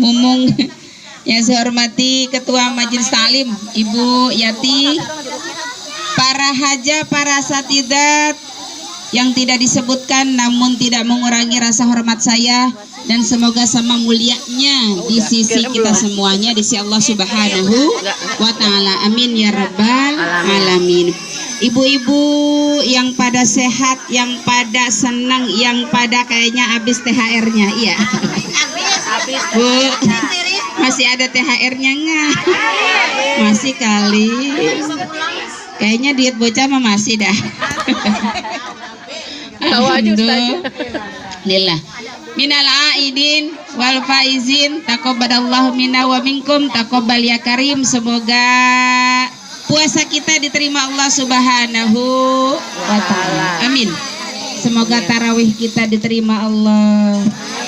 Mumung. Yang saya hormati Ketua Majelis Taklim Ibu Yati, para haja, para satidat yang tidak disebutkan namun tidak mengurangi rasa hormat saya, dan semoga sama mulianya di sisi kita semuanya di sisi Allah Subhanahu wa taala. Amin ya rabbal alamin. Ibu-ibu yang pada sehat, yang pada senang, yang pada kayaknya habis THR-nya. Iya. Bu, masih ada THR-nya enggak? Masih kali. Kayaknya diet bocah mah masih dah. Alhamdulillah. Minal aidin wal faizin taqabbalallahu minna wa minkum taqabbal ya karim. Semoga puasa kita diterima Allah Subhanahu wa taala. Amin. Semoga tarawih kita diterima Allah.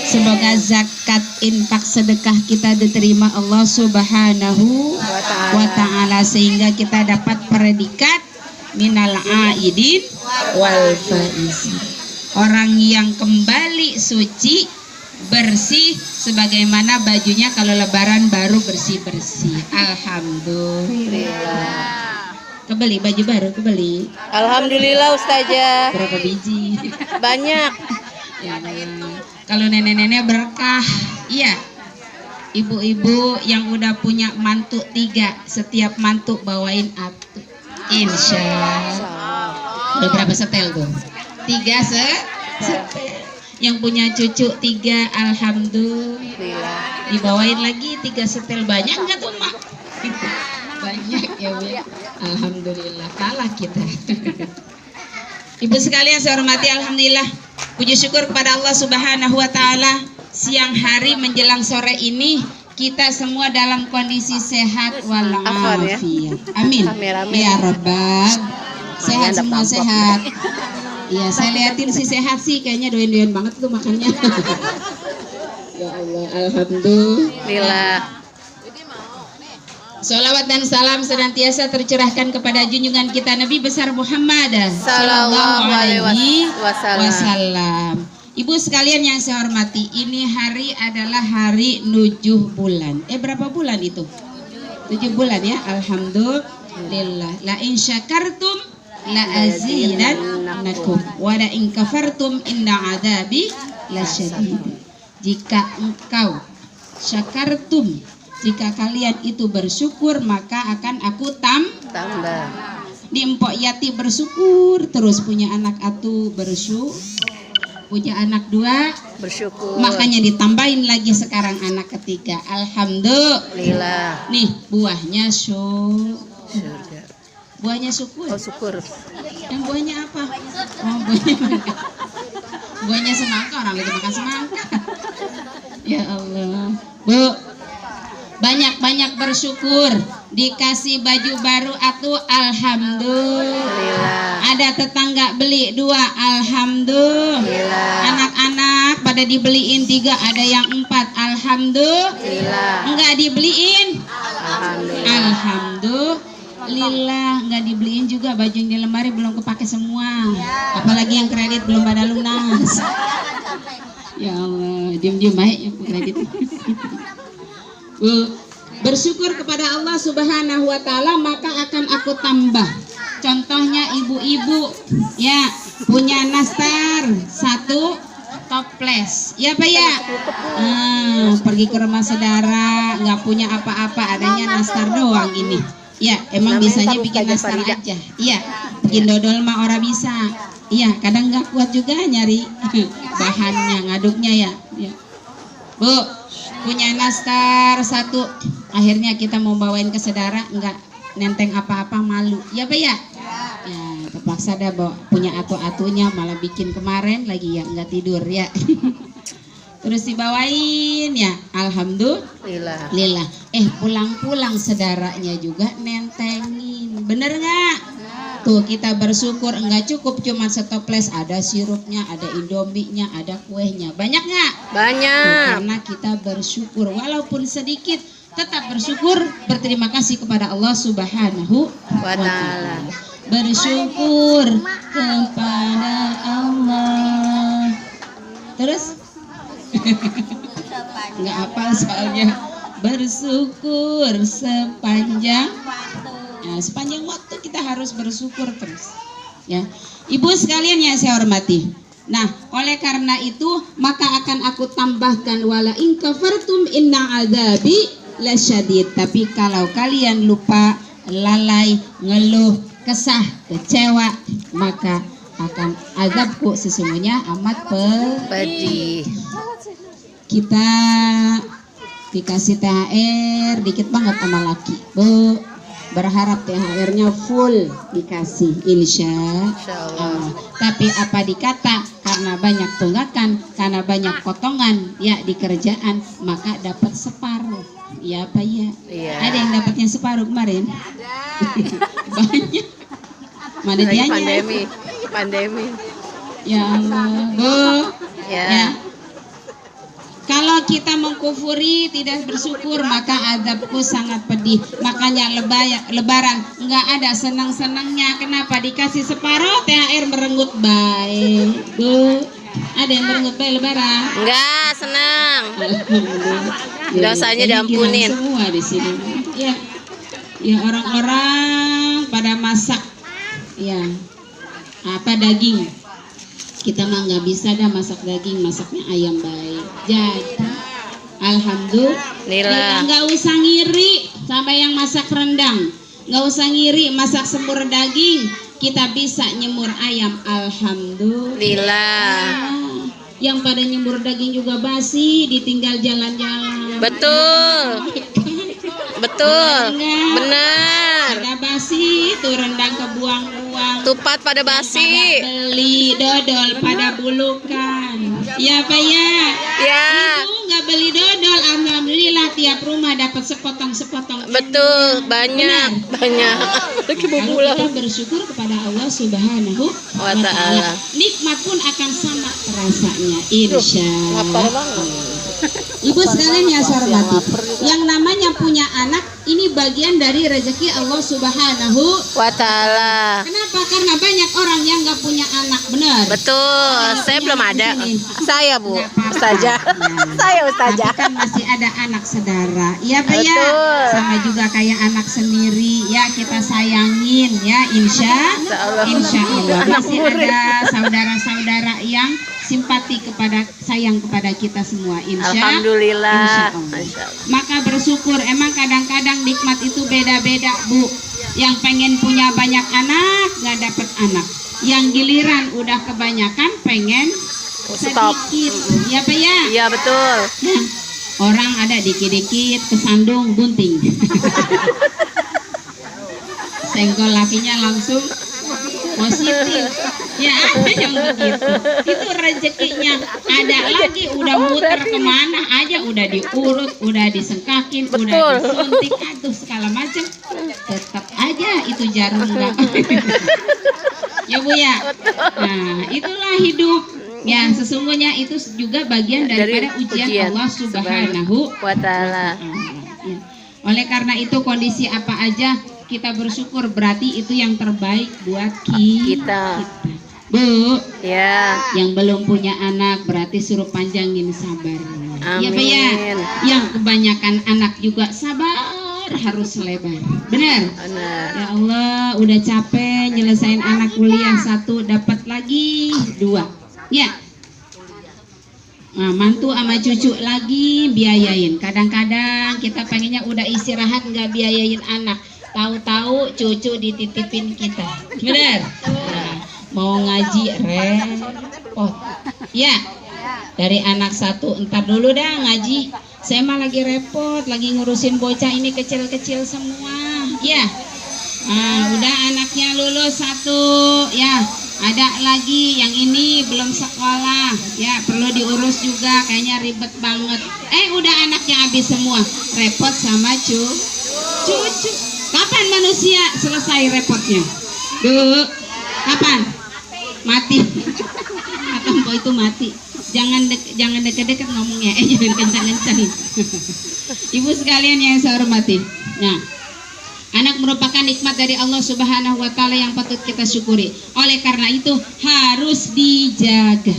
Semoga zakat, infak, sedekah kita diterima Allah Subhanahu wa taala, sehingga kita dapat predikat minal aidin wal faizin. Orang yang kembali suci, bersih, sebagaimana bajunya kalau lebaran baru bersih-bersih. Alhamdulillah. Kebeli baju baru, kebeli. Alhamdulillah Ustazah. Berapa biji? Banyak. Ya, kalau nenek-nenek berkah. Iya. Ibu-ibu yang udah punya mantu 3, setiap mantu bawain atu. Insya Allah. Udah berapa setel tuh? 3 setel. Yang punya cucu 3, alhamdulillah. Dibawain lagi 3 setel. Banyak nggak tuh mak? Banyak ya Bu. Alhamdulillah, kalah kita. Ibu sekalian saya hormati, alhamdulillah, puji syukur kepada Allah Subhanahu wa taala, siang hari menjelang sore ini kita semua dalam kondisi sehat walafiat. Amin. Ya rabbal. Sehat semua sehat. Iya, saya liatin si sehat sih kayaknya doyan-doyan banget tuh makannya. Ya Allah, alhamdulillah. Sholawat dan salam senantiasa tercurahkan kepada junjungan kita Nabi besar Muhammad sallallahu alaihi wasallam. Ibu sekalian yang saya hormati, ini hari adalah hari 7 bulan. Berapa bulan itu? 7 bulan ya. Alhamdulillah. La in syakartum la azidannakum wa la in kafartum inna adzabi lasyadid. Jika engkau syakartum, jika kalian itu bersyukur, maka akan aku tambah. Di Empok Yati bersyukur terus, punya anak atu bersyukur, punya anak 2 bersyukur, makanya ditambahin lagi sekarang anak ketiga. Alhamdulillah. Nih buahnya surga. Buahnya syukur. Oh syukur. Yang buahnya apa? Oh buahnya buahnya semangka, orang lagi makan semangka. Ya Allah. Bu, banyak-banyak bersyukur, dikasih baju baru atuh alhamdulillah. Ada tetangga beli 2, alhamdulillah. Anak-anak pada dibeliin 3, ada yang 4, alhamdulillah. Enggak dibeliin, alhamdulillah. Enggak dibeliin juga, baju yang di lemari belum kepake semua, apalagi yang kredit belum pada lunas. Ya Allah, diam-diam baik yang kredit. Bersyukur kepada Allah Subhanahu wa taala, maka akan aku tambah. Contohnya ibu-ibu ya, punya nastar 1 toples ya Pak ya, pergi ke rumah saudara nggak punya apa-apa, adanya nastar doang ini ya. Emang bisanya bikin nastar aja iya, bikin dodol mah ora bisa iya, kadang nggak kuat juga nyari bahannya, ngaduknya ya. Bu, punya nastar 1, akhirnya kita mau bawain ke saudara, enggak nenteng apa-apa, malu ya Pak ya. Ya terpaksa dah bawa, punya atu-atunya, malah bikin kemarin lagi ya, enggak tidur ya. Terus dibawain ya, alhamdulillah. Pulang-pulang saudaranya juga nentengin, bener nggak? Tuh kita bersyukur, enggak cukup cuma setoples, ada sirupnya, ada indominya, ada kuenya, banyak nggak? Banyak. Tuh, karena kita bersyukur walaupun sedikit, tetap bersyukur, berterima kasih kepada Allah Subhanahu wa taala. Bersyukur kepada Allah. Terus nggak hafal soalnya. Bersyukur sepanjang waktu kita harus bersyukur terus. Ya, ibu sekalian yang saya hormati. Nah, oleh karena itu maka akan aku tambahkan wala in kafartum inna adzabi lasyadid. Tapi kalau kalian lupa, lalai, ngeluh, kesah, kecewa, maka akan azabku sesungguhnya amat Pedih. Kita dikasih THR dikit banget sama laki, Bu. Berharap THR-nya full dikasih, insya Allah. Tapi apa dikata, karena banyak tunggakan, karena banyak potongan ya di kerjaan, maka dapat separuh. Ya apa ya? Iya. Ada yang dapatnya separuh kemarin? Banyak. Mana Lagi dianya? pandemi. Ya Allah, Bu. Ya. Kalau kita mengkufuri, tidak bersyukur, maka azabku sangat pedih. Makanya lebaran nggak ada senang-senangnya. Kenapa? Dikasih separuh THR merenggut baik. Bu, ada yang merenggut baik lebaran? Enggak, senang. Alhamdulillah. Dosanya Jadi diampunin. girang semua di sini. Ya, ya orang-orang pada masak. Ya, apa daging? Kita mah nggak bisa dah masak daging, masaknya ayam baik. Jadi alhamdulillah, nggak usah ngiri sama yang masak rendang, nggak usah ngiri masak semur daging. Kita bisa nyemur ayam, alhamdulillah. Yang pada nyemur daging juga basi, ditinggal jalan-jalan. Betul. Benar. Ada basi, itu rendang kebuang-buang. Tupat pada basi. Beli dodol pada bulukan. Ya Pak ya. Ya. Ibu nggak beli dodol, alhamdulillah tiap rumah dapat sepotong-sepotong. Betul, banyak. Lagi mau Kalau pulang. kita bersyukur kepada Allah Subhanahu Wa ta'ala. nikmat pun akan sama rasanya, insya Lapar Allah. banget. Ibu sekalian yang saya hormati, yang namanya punya anak ini bagian dari rezeki Allah Subhanahu. Wa ta'ala. Kenapa? Karena banyak orang yang nggak punya anak, benar. Betul, saya belum ada. Saya, Bu. Nggak apa-apa. Ustazah. Nah, Saya ustazah. tapi kan masih ada anak saudara, iya Pak ya. Betul. Sama juga kayak anak sendiri, ya kita sayangin ya, insya Allah. Masih ada saudara-saudara yang simpati sayang kepada kita semua, insya Alhamdulillah. Allah. Masya Allah. Maka bersyukur, emang kadang-kadang nikmat itu beda-beda, Bu. Yang pengen punya banyak anak nggak dapat anak, yang giliran udah kebanyakan pengen Stop. sedikit, ya Pak ya. Iya, betul. Nah, orang ada dikit-dikit kesandung bunting. Senggol lakinya langsung positif. Ya ada yang begitu. Itu rezekinya. Ada lagi udah muter kemana aja, udah diurut, udah disengkakin, udah Betul. disuntik, aduh segala macam. Tetap aja itu jarum nggak. Ya Bu ya. Nah, itulah hidup. Ya, sesungguhnya itu juga bagian daripada ujian Allah Subhanahu wa ta'ala. Ya. Oleh karena itu kondisi apa aja kita bersyukur, berarti itu yang terbaik buat kita. Bu, Ya. yang belum punya anak berarti suruh panjangin sabar. Ya Pak ya. Amin. Yang kebanyakan anak juga sabar harus lebar. Benar? Benar. Ya Allah, udah capek nyelesain anak kuliah 1, dapat lagi 2. Ya. Nah, mantu sama cucu lagi biayain. Kadang-kadang kita pengennya udah istirahat nggak biayain anak. Tahu-tahu cucu dititipin kita. Benar? Nah, mau ngaji repot. Ya. Dari anak 1, entar dulu dah ngaji. Saya mah lagi repot, lagi ngurusin bocah ini kecil-kecil semua. Ya. Nah, udah anaknya lulus 1, ya. Ada lagi yang ini belum sekolah, ya perlu diurus juga, kayaknya ribet banget. Udah anaknya habis semua, repot sama cucu. Kapan manusia selesai repotnya? Kapan? Mati. Atau mbok itu mati. Jangan deket-deket ngomongnya, jangan kencang-kencang. Ibu sekalian yang saya hormati. Nah, anak merupakan nikmat dari Allah Subhanahu wa ta'ala yang patut kita syukuri. Oleh karena itu harus dijaga.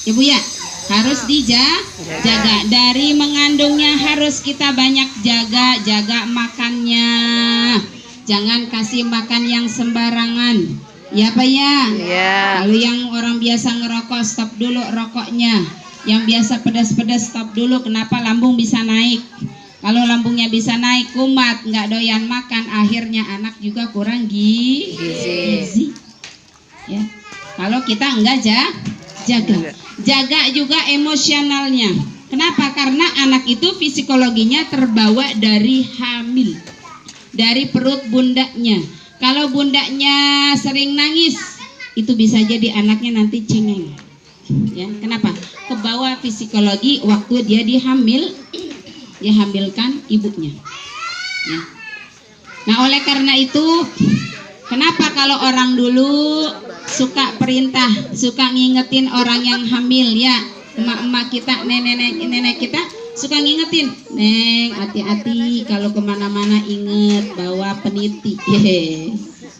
Ya Bu ya. harus dijaga. Dari mengandungnya harus kita banyak jaga makannya. Jangan kasih makan yang sembarangan. Ya Pak ya. Iya. Kalau yang orang biasa ngerokok, stop dulu rokoknya. Yang biasa pedas-pedas, stop dulu. Kenapa? Lambung bisa naik. Kalau lambungnya bisa naik, kumat, nggak doyan makan, akhirnya anak juga kurang gizi. Ya. Kalau kita enggak jaga juga emosionalnya. Kenapa? Karena anak itu psikologinya terbawa dari hamil, dari perut bundanya. Kalau bundanya sering nangis, itu bisa jadi anaknya nanti cengeng. Ya, kenapa? Kebawa psikologi waktu dia dihamilkan ibunya. Ya. Nah, oleh karena itu, kenapa kalau orang dulu suka perintah, suka ngingetin orang yang hamil ya, emak-emak kita, nenek kita suka ngingetin, Neng, hati-hati kalau kemana-mana inget bawa peniti.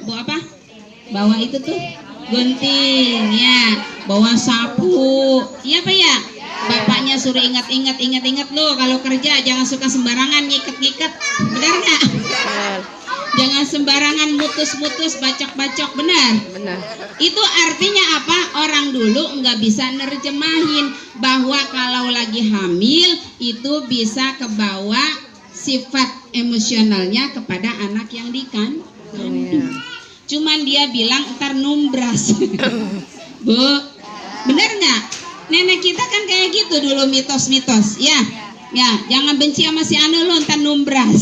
Bawa apa? Bawa itu tuh gunting ya, bawa sapu. Iya Pak ya? Bapaknya suruh ingat lo kalau kerja jangan suka sembarangan ngiket. Benar nggak? Jangan sembarangan mutus-mutus, bacok-bacok, benar? Benar. Itu artinya apa? Orang dulu nggak bisa nerjemahin bahwa kalau lagi hamil itu bisa kebawa sifat emosionalnya kepada anak yang dikandung. Cuman dia bilang ntar numbras. Bu, bener nggak? Nenek kita kan kayak gitu dulu mitos-mitos, ya. Ya, jangan benci sama si anu lu ntar numbras.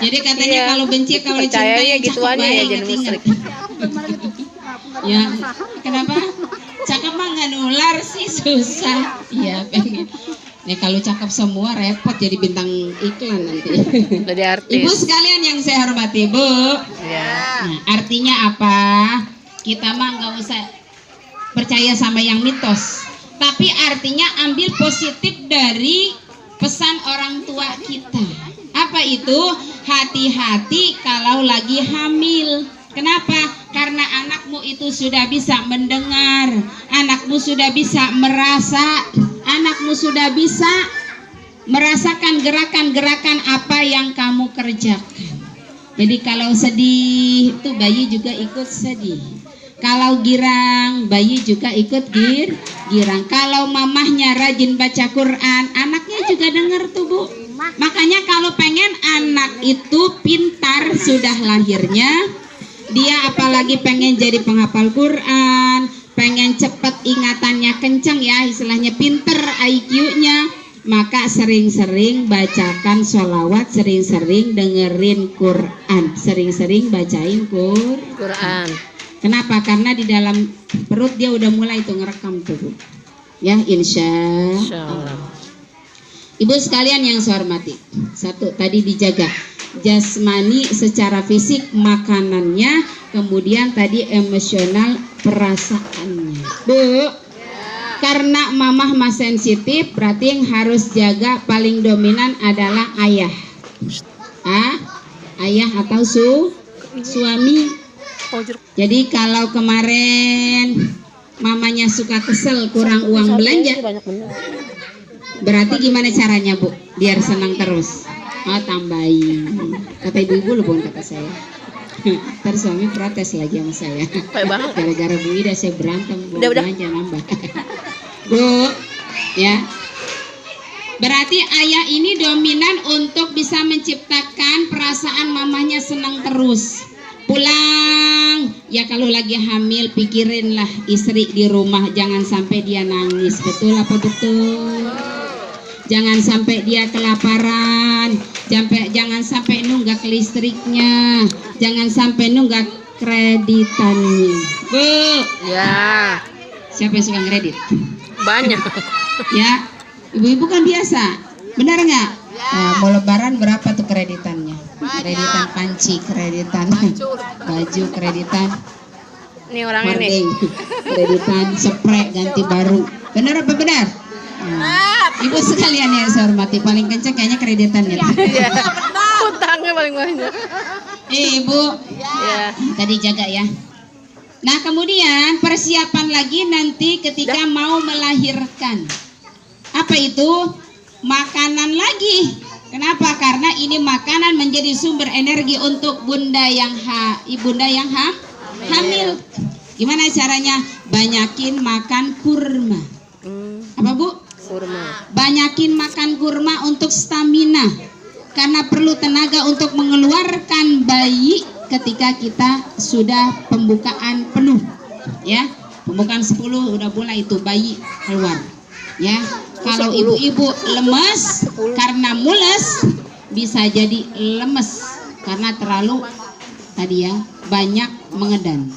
Jadi katanya kalau benci kalau cinta Percayanya yang cakep gituan ya, baik, jadi ingat. musrik. Ya, kenapa? Cakep mah nggak nular sih, susah. Iya, pengen. Nih kalau cakep semua repot jadi bintang iklan nanti. Jadi artis. Ibu sekalian yang saya hormati, Bu. Ya. Nah, artinya apa? Kita mah nggak usah percaya sama yang mitos, tapi artinya ambil positif dari pesan orang tua kita. Apa itu? Hati-hati kalau lagi hamil. Kenapa? Karena anakmu itu sudah bisa mendengar, anakmu sudah bisa merasa, anakmu sudah bisa merasakan gerakan-gerakan apa yang kamu kerjakan. Jadi kalau sedih itu bayi juga ikut sedih. Kalau girang, bayi juga ikut girang. Kalau mamahnya rajin baca Quran, anaknya juga dengar tuh Bu. Makanya kalau pengen anak itu pintar sudah lahirnya, dia apalagi pengen jadi penghafal Quran, pengen cepet ingatannya kenceng ya, istilahnya pinter IQ-nya, maka sering-sering bacakan sholawat, sering-sering dengerin Quran, sering-sering bacain Quran. Kenapa? Karena di dalam perut dia udah mulai itu ngerekam tuh Bu. Ya, insya Allah. Ibu sekalian yang saya hormati, satu tadi dijaga jasmani secara fisik makanannya, kemudian tadi emosional perasaannya. Bu, karena mamah mas sensitif, berarti yang harus jaga paling dominan adalah ayah. Ayah atau suami. Jadi kalau kemarin mamanya suka kesel kurang uang belanja, berarti gimana caranya Bu biar senang terus? Oh, tambahin. Kata ibu-ibu loh, bukan kata saya. Ntar suami protes lagi sama saya. Gara-gara Bu Ida saya berantem, belanja nambah. Bu, ya. Berarti ayah ini dominan untuk bisa menciptakan perasaan mamanya senang terus. Pulang, ya kalau lagi hamil pikirinlah istri di rumah, jangan sampai dia nangis. Betul apa betul? Jangan sampai dia kelaparan, jangan sampai nunggak listriknya, jangan sampai nunggak kreditannya. Bu, ya. Siapa yang suka kredit? Banyak. Ya, ibu-ibu kan biasa, benar nggak? Mau lebaran berapa tuh kreditannya? Kreditan panci, kreditan baju, kreditan Ini orang ini. Kreditan spray ganti baru. Benar apa benar? Ibu sekalian yang saya hormati, paling kenceng kayaknya kreditannya. Iya. Utangnya paling banyak. Ibu, Ya. tadi jaga ya. Nah, kemudian persiapan lagi nanti ketika mau melahirkan. Apa itu? Makanan lagi. Kenapa? Karena ini makanan menjadi sumber energi untuk bunda yang hamil. Gimana caranya? Banyakin makan kurma. Apa, Bu? Kurma. Banyakin makan kurma untuk stamina. Karena perlu tenaga untuk mengeluarkan bayi ketika kita sudah pembukaan penuh. Ya, pembukaan 10 udah mulai itu bayi keluar. Ya, kalau ibu-ibu lemes karena mules, bisa jadi lemes karena terlalu tadi ya banyak mengedan.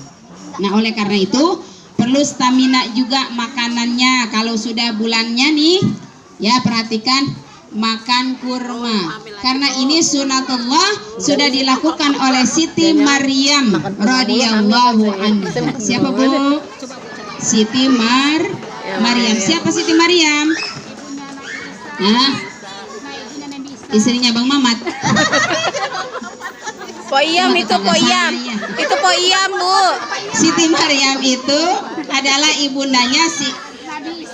Nah, oleh karena itu perlu stamina juga makanannya. Kalau sudah bulannya nih, ya perhatikan makan kurma. Karena ini sunatullah sudah dilakukan oleh Siti Maryam radhiyallahu anha. Siapa, Bu? Siti Maryam. Siapa Siti Maryam? Nah, istrinya Bang Mamat. Poyam itu poyam. Itu poyam, Bu. Siti Maryam itu adalah ibundanya si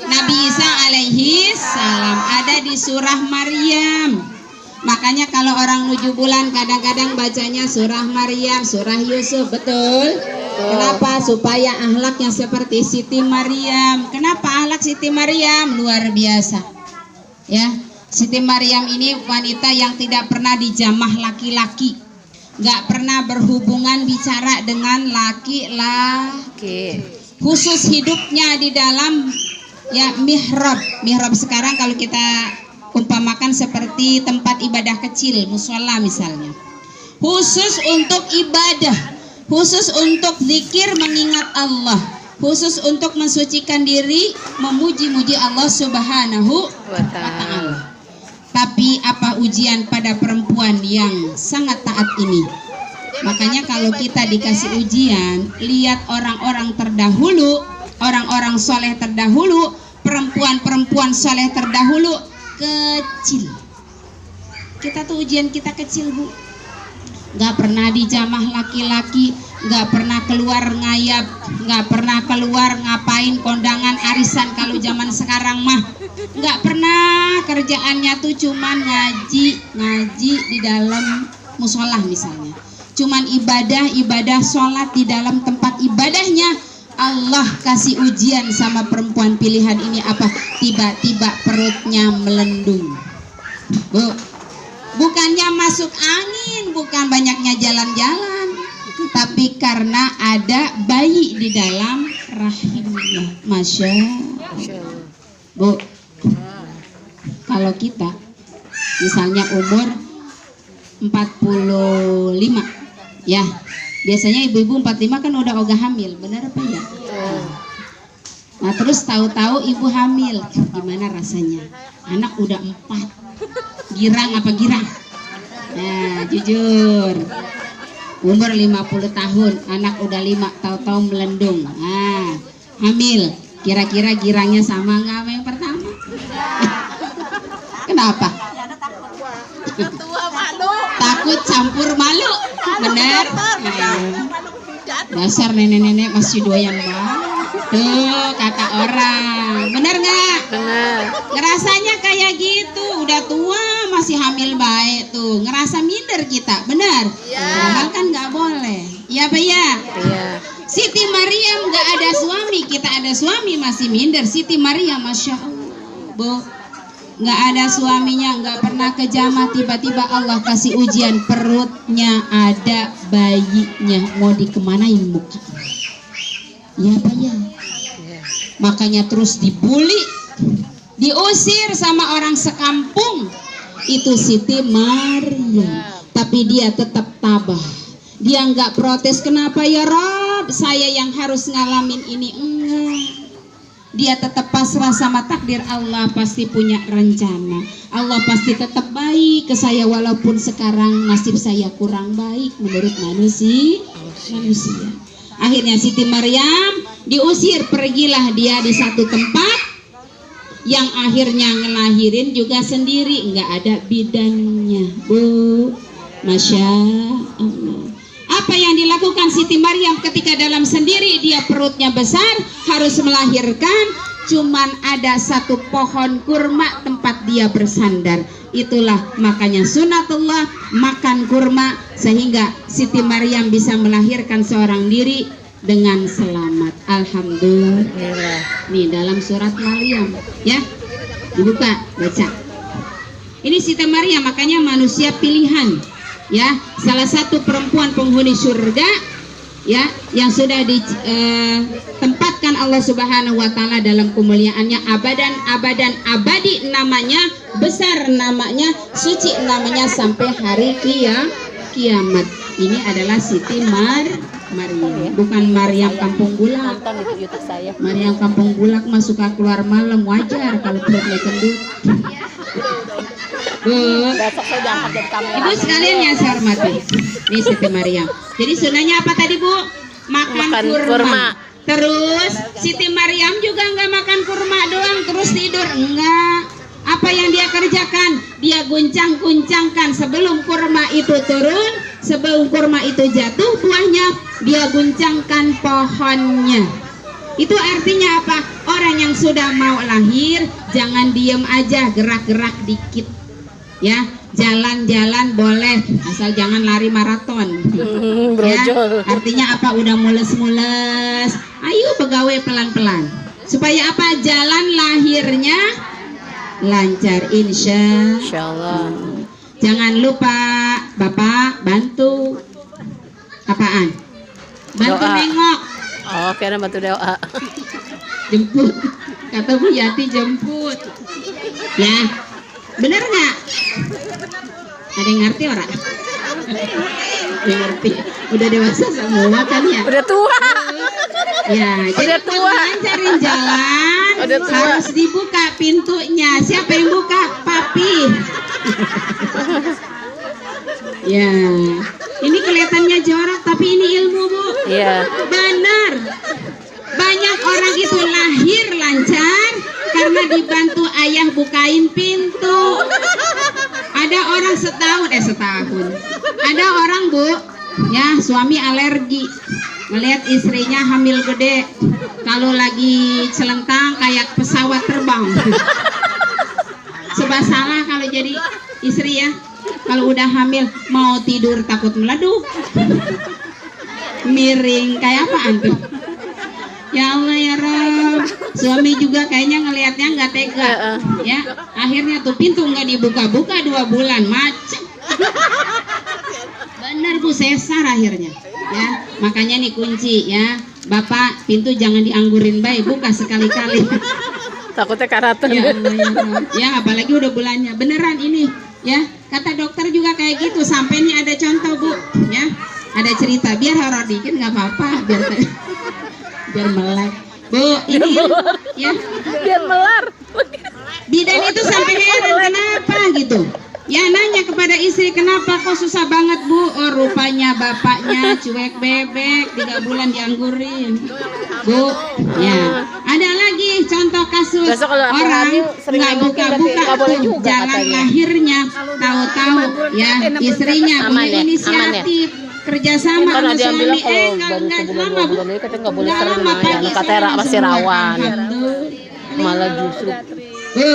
Nabi Isa alaihi salam, ada di surah Maryam. Makanya kalau orang 7 bulan kadang-kadang bacanya surah Maryam, surah Yusuf, betul? Kenapa? Supaya akhlaknya seperti Siti Maryam. Kenapa akhlak Siti Maryam? Luar biasa. Ya, Siti Maryam ini wanita yang tidak pernah dijamah laki-laki. Gak pernah berhubungan bicara dengan laki-laki. Khusus hidupnya di dalam ya mihrab. Mihrab sekarang kalau kita umpamakan seperti tempat ibadah kecil, musola misalnya. Khusus untuk ibadah, khusus untuk zikir mengingat Allah, khusus untuk mensucikan diri, memuji-muji Allah Subhanahu wa ta'ala. Tapi apa ujian pada perempuan yang sangat taat ini? Makanya kalau kita dikasih ujian, lihat orang-orang terdahulu, orang-orang soleh terdahulu, perempuan-perempuan soleh terdahulu kecil. Kita tuh ujian kita kecil, Bu. Gak pernah dijamah laki-laki, gak pernah keluar ngayap, gak pernah keluar ngapain kondangan arisan kalau zaman sekarang mah. Gak pernah, kerjaannya tuh cuman ngaji di dalam musola misalnya. Cuman ibadah sholat di dalam tempat ibadahnya. Allah kasih ujian sama perempuan pilihan ini apa? Tiba-tiba perutnya melendung. Bu, bukannya masuk angin, bukan banyaknya jalan-jalan, tapi karena ada bayi di dalam rahimnya. Masya Allah. Bu, kalau kita misalnya umur 45, ya biasanya ibu-ibu 45 kan udah ogah hamil, benar apa ya? Nah terus tahu-tahu ibu hamil, gimana rasanya? Anak udah 4, girang apa girang? Nah jujur, umur 50 tahun, anak udah 5, tahu-tahu melendung. Nah hamil, kira-kira girangnya sama nggak sama yang pertama? Kenapa? Takut campur malu, benar? Dasar nenek-nenek masih doyan banget. Tuh kata orang, benar nggak? Benar. Ngerasanya kayak gitu, udah tua masih hamil baik tuh, ngerasa minder kita, benar? Padahal kan nggak boleh. Iya Pak ya? Iya. Siti Maryam nggak ada suami, kita ada suami masih minder. Siti Maryam, masya Allah, Bu. Nggak ada suaminya, nggak pernah kejamah, tiba-tiba Allah kasih ujian, perutnya ada bayinya, mau dikemanain muka? Ya Pak ya. Makanya terus dibully, diusir sama orang sekampung. Itu Siti Maryam, tapi dia tetap tabah. Dia nggak protes, kenapa ya Rob, saya yang harus ngalamin ini? Enggak. Dia tetap pasrah sama takdir Allah, pasti punya rencana. Allah pasti tetap baik ke saya walaupun sekarang nasib saya kurang baik menurut manusia. Akhirnya Siti Maryam diusir, pergilah dia di satu tempat yang akhirnya ngelahirin juga sendiri, nggak ada bidannya, Bu. Masya Allah. Apa yang dilakukan Siti Maryam ketika dalam sendiri dia perutnya besar harus melahirkan, cuman ada satu pohon kurma tempat dia bersandar. Itulah makanya sunatullah makan kurma, sehingga Siti Maryam bisa melahirkan seorang diri dengan selamat. Alhamdulillah. Nih dalam surat Maryam ya, dibuka baca. Ini Siti Maryam, makanya manusia pilihan ya, salah satu perempuan penghuni surga ya, yang sudah ditempatkan Allah Subhanahu wa taala dalam kemuliaannya abadan abadi, namanya besar, namanya suci, namanya sampai hari kiamat. Ini adalah Siti Maryam, bukan Maryam kampung bulak. Maryam kampung bulak mah suka keluar malam, wajar kalau perutnya gendut. Bu, Ibu sekalian yang saya hormati, ini Siti Maryam. Jadi sunahnya apa tadi Bu? Makan kurma. Terus Siti Maryam juga enggak makan kurma doang terus tidur, enggak. Apa yang dia kerjakan? Dia guncang-guncangkan sebelum kurma itu turun, sebelum kurma itu jatuh buahnya, dia guncangkan pohonnya. Itu artinya apa? Orang yang sudah mau lahir jangan diem aja, gerak-gerak dikit. Ya, jalan-jalan boleh, asal jangan lari maraton. Ya, artinya apa? Udah mules-mules, ayo pegawai pelan-pelan. Supaya apa? Jalan lahirnya lancar, insya Allah. Jangan lupa Bapak bantu apaan? Bantu doa. Nengok. Oh, kira bantu doa. Jemput. Kata Bu Yati jemput. Ya. Bener nggak? Ada yang ngerti orang? Yang ngerti. Udah dewasa semua kan ya? Udah tua. Ya, jadi lancarin jalan harus dibuka pintunya. Siapa yang buka? Papi. Ya, ini kelihatannya jorok tapi ini ilmu Bu. Iya. Benar. Banyak orang itu lahir lancar karena dibantu ayah bukain pintu. Ada orang setahun. Ada orang Bu, ya suami alergi melihat istrinya hamil gede. Kalau lagi celentang kayak pesawat terbang. Sebab salah kalau jadi istri ya. Kalau udah hamil mau tidur takut meleduk. Miring kayak apa antum? Ya Allah ya Rob, suami juga kayaknya ngelihatnya nggak tega, ya. Akhirnya tuh pintu nggak dibuka-buka 2 bulan, macet. Bener Bu, sesar akhirnya, ya. Makanya nih kunci ya, Bapak pintu jangan dianggurin baik, buka sekali-kali. Takutnya karatan. Ya Allah ya Rob, ya apalagi udah bulannya, beneran ini, ya. Kata dokter juga kayak gitu, sampai nih ada contoh Bu, ya. Ada cerita, biar horor dikit nggak apa-apa, biar melek. Bu, ini ya. Biar melar. Bidan itu sampai heran kenapa gitu. Ya nanya kepada istri, kenapa kok susah banget Bu? Oh rupanya bapaknya cuek bebek, 3 bulan dianggurin. Bu, ya. Ada lagi contoh kasus orang nggak buka-buka tuh jalan lahirnya, tahu-tahu ya istrinya punya inisiatif kerjasama sama suami. Enggak lama Bu, enggak lama pagi katanya masih rawan, malah justru Bu.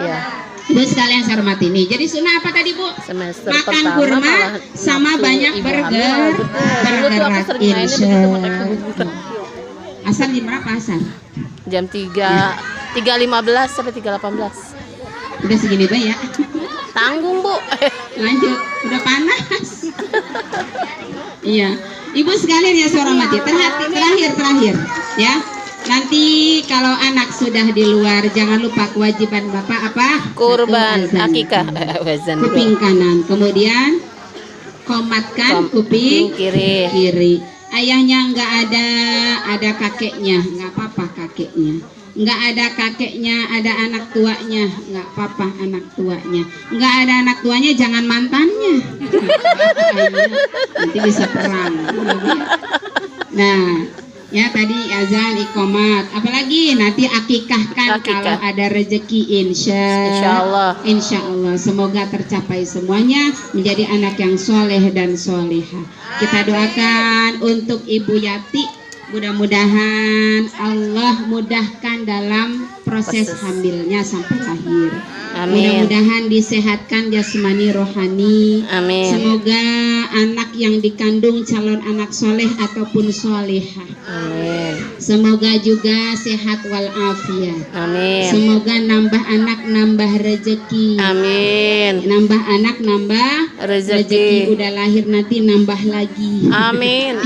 Ya. Ibu sekalian saya hormati nih. Jadi sunnah apa tadi Bu? Semester makan kurma sama banyak bergerak. Insya Allah. Asar jam berapa asar? Jam 3.15 sampai 3.18. Udah segini Pak ya? Tanggung Bu. Lanjut, udah panas. Iya, Ibu sekalian ya saya hormati. Terakhir ya. Nanti kalau anak sudah di luar jangan lupa kewajiban Bapak apa? Kurban akikah. Kuping kanan, kemudian komatkan kuping kiri. Ayahnya nggak ada kakeknya, nggak apa-apa kakeknya. Nggak ada kakeknya, ada anak tuanya, nggak apa-apa anak tuanya. Nggak ada anak tuanya, jangan mantannya. Nanti bisa perang. Nah, Ya tadi azan iqomat, apalagi nanti akikah kan Akikah. kalau ada rezeki Insya Allah. Insya Allah semoga tercapai semuanya menjadi anak yang soleh dan soleha. Kita doakan untuk Ibu Yati, mudah-mudahan Allah mudahkan dalam proses hamilnya sampai lahir. Amin. Mudah-mudahan disehatkan jasmani rohani. Amin. Semoga anak yang dikandung calon anak soleh ataupun soleha. Amin. Semoga juga sehat walafiat. Amin. Semoga nambah anak nambah rezeki. Amin. Nambah anak nambah Rezeki. Udah lahir nanti nambah lagi. Amin.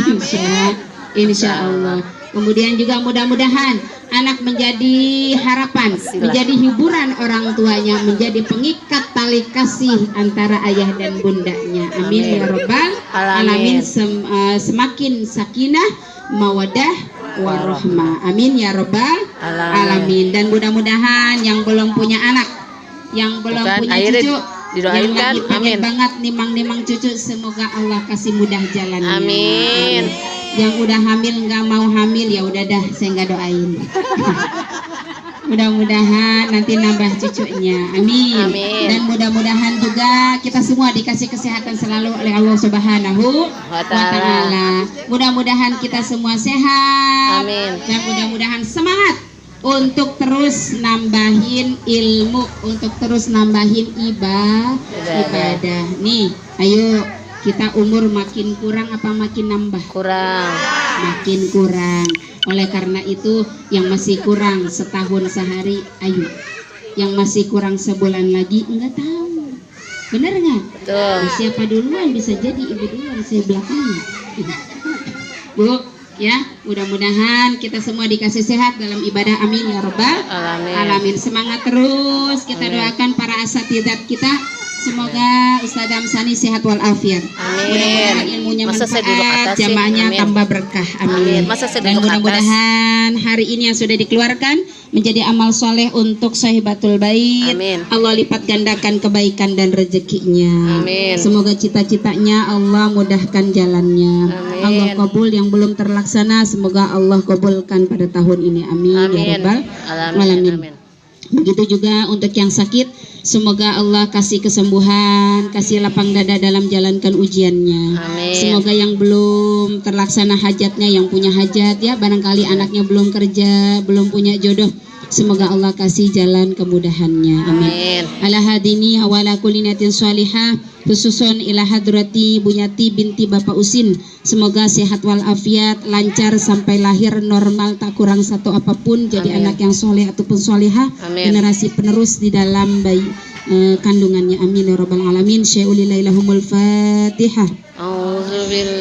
Insya Allah. Kemudian juga mudah-mudahan anak menjadi harapan, Silah. menjadi hiburan orang tuanya, menjadi pengikat tali kasih antara ayah dan bundanya. Amin, Amin. ya Rabbal Alamin. alamin. Semakin sakinah, mawadah, warahmah. Amin ya Rabbal alamin. Dan mudah-mudahan yang belum punya anak, yang belum Bukan, punya akhirnya cucu, didoain yang kan? lagi pengen Amin. banget nimang-nimang cucu, semoga Allah kasih mudah jalannya. Amin. Yang udah hamil nggak mau hamil ya udah dah, saya nggak doain. Mudah-mudahan nanti nambah cucunya. Amin. Amin. Dan mudah-mudahan juga kita semua dikasih kesehatan selalu oleh Allah Subhanahu wa Ta'ala. Mudah-mudahan kita semua sehat. Amin. Dan mudah-mudahan semangat untuk terus nambahin ilmu, untuk terus nambahin ibadah. Nih, ayo kita umur makin kurang apa makin nambah? Kurang. Makin kurang. Oleh karena itu yang masih kurang setahun sehari, ayo. Yang masih kurang sebulan lagi enggak tahu. Bener nggak? Betul. Siapa duluan bisa jadi ibu duluan, saya belakangnya. Bu, ya, mudah-mudahan kita semua dikasih sehat dalam ibadah. Amin ya Rabbal Alamin. alamin. Semangat terus. Kita Amin. doakan para asatidzat kita. Semoga Ustaz Amsani sehat walafiat. Amin. Mudah-mudahan ilmunya Masa saya duduk manfaat, atas sih? jamaahnya Amin. tambah berkah. Amin. Amin. Masa saya Dan duduk atas? mudah-mudahan hari ini yang sudah dikeluarkan menjadi amal soleh untuk sahibatul bait. Amin. Allah lipat gandakan kebaikan dan rezekinya. Amin. Semoga cita-citanya Allah mudahkan jalannya. Amin. Allah kabul yang belum terlaksana, semoga Allah kabulkan pada tahun ini. Amin. Ya Amin. Rabbal Alamin. alamin. Amin. Begitu juga untuk yang sakit, semoga Allah kasih kesembuhan, kasih lapang dada dalam jalankan ujiannya. Amin. Semoga yang belum terlaksana hajatnya, yang punya hajat ya, barangkali anaknya belum kerja, belum punya jodoh, semoga Allah kasih jalan kemudahannya. Amin. Amin. Ala hadini awala kulinatin salihah, khususon ila hadrati Bunyati binti Bapak Usin. Semoga sehat walafiat, lancar sampai lahir normal, tak kurang satu apapun, jadi Amin. anak yang soleh ataupun solehah, Amin. generasi penerus di dalam bayi kandungannya. Amin ya rabbal alamin. Syai'ulilailahumul fatihah.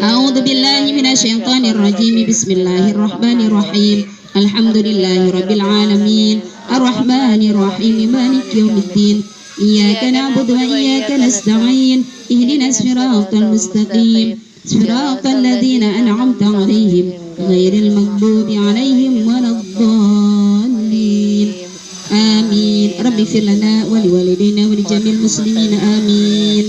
A'udzu billahi minasyaitonir rajim. Bismillahirrahmanirrahim. Alhamdulillahirabbil alamin. Arrahmanir rahim. Maliki yaumiddin. Iyyaka na'budu wa iyyaka nasta'in. Ihdinas siratal mustaqim. Siratal ladzina an'amta 'alaihim ghairil maghdubi 'alaihim waladdallin. Amin. Rabbi fir lana wa liwalidayna wa lijamil muslimin. Amin.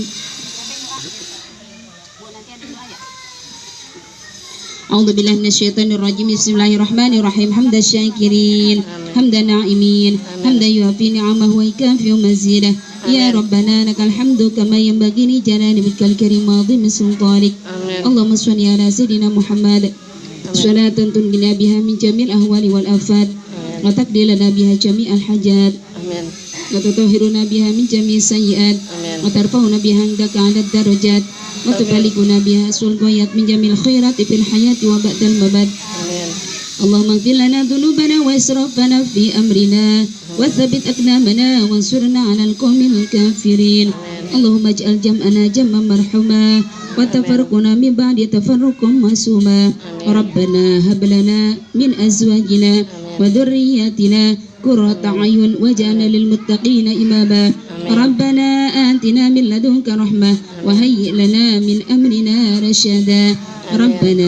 A'udzu billahi minasyaitonir rajim. Bismillahirrahmanirrahim. Hamdan syakirin, hamdan na'imin, hamdan yuafi ni'amahu wa yukafi mazidah. Ya Rabbana lakal hamdu kama yanbaghi li jalali wajhikal karim wa 'azimi sultanik. Amin. Allahumma shalli ala sayyidina Muhammad salatan tunjina biha min jamil ahwali wal afat wa taqdi lana biha jami'al hajat Amin. wa tutahhiruna biha min jami'is sayyi'at Amin. wa tarfa'una biha indaka 'ala darajat wa tuballighuna biha sul ghayat min jamil khairati fil hayati wa ba'dal mamad. Amin. Allahumma ighfir lana dhunubana wa israfana fi amrina wa thabbit aqdamana wansurna 'alal qaumil kafirin. Allahumma ij'al jam'ana jam'an marhuma wa tafarruquna min ba'di tafarruqan masuma. Rabbana hab lana min azwajina wa dhurriyyatina qurrata a'yun waj'alna lil muttaqina imama. Rabbana atina min ladunka rahmah wa hayyi' lana min amrina rashada. Rabbana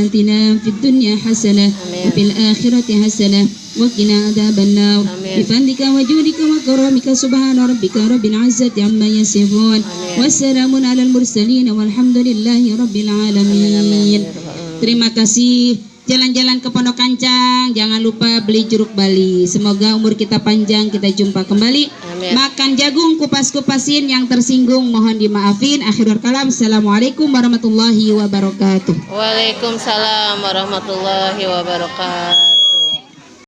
atina fid dunya hasanah wa fil akhirati hasanah wa qina adzabannar. Bi fadlika wa judika wa karamika subhana rabbika rabbil izzati amma yasifun. Wassalamun alal mursalin walhamdulillahi rabbil alamin. Terima kasih jalan-jalan ke Pondok Kancang, jangan lupa beli jeruk Bali. Semoga umur kita panjang, kita jumpa kembali. Amin. Makan jagung kupas-kupasin, yang tersinggung mohon dimaafin. Akhirul kalam, assalamualaikum warahmatullahi wabarakatuh. Waalaikumsalam warahmatullahi wabarakatuh.